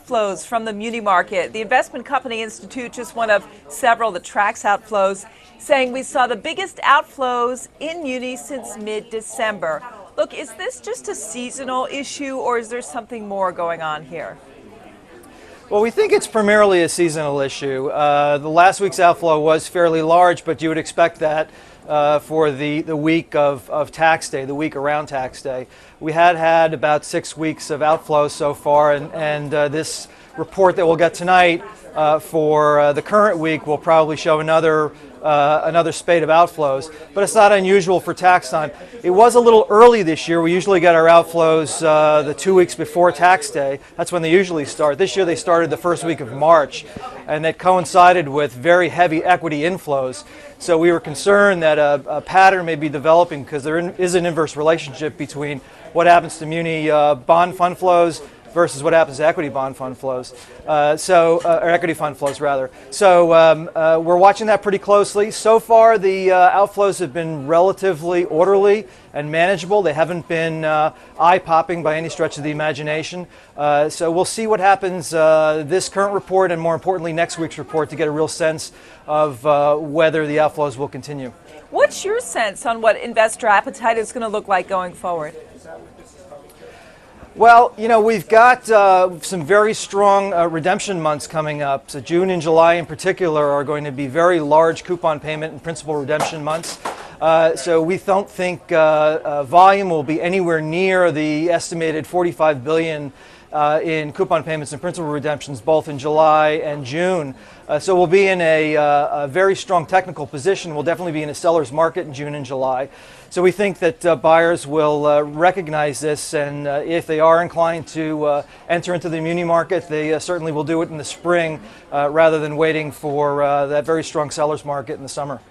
outflows from the muni market. The Investment Company Institute, just one of several that tracks outflows, saying we saw the biggest outflows in muni since mid-December. Look, is this just a seasonal issue or is there something more going on here? Well, we think it's primarily a seasonal issue. The last week's outflow was fairly large, but you would expect that for the week of tax day, the week around tax day. We had about 6 weeks of outflows so far, and this report that we'll get tonight for the current week will probably show another spate of outflows, but it's not unusual for tax time. It was a little early this year. We usually get our outflows the 2 weeks before tax day. That's when they usually start. This year they started the first week of March, and it coincided with very heavy equity inflows. So we were concerned that a pattern may be developing because there is an inverse relationship between what happens to muni bond fund flows versus what happens to equity bond fund flows, or equity fund flows rather. So we're watching that pretty closely. So far the outflows have been relatively orderly and manageable. They haven't been eye-popping by any stretch of the imagination. So we'll see what happens this current report and more importantly next week's report to get a real sense of whether the outflows will continue. What's your sense on what investor appetite is going to look like going forward? Well, you know, we've got some very strong redemption months coming up. So June and July in particular are going to be very large coupon payment and principal redemption months. So we don't think volume will be anywhere near the estimated 45 billion in coupon payments and principal redemptions both in July and June. So we'll be in a very strong technical position. We'll definitely be in a seller's market in June and July. So we think that buyers will recognize this, and if they are inclined to enter into the muni market, they certainly will do it in the spring rather than waiting for that very strong seller's market in the summer.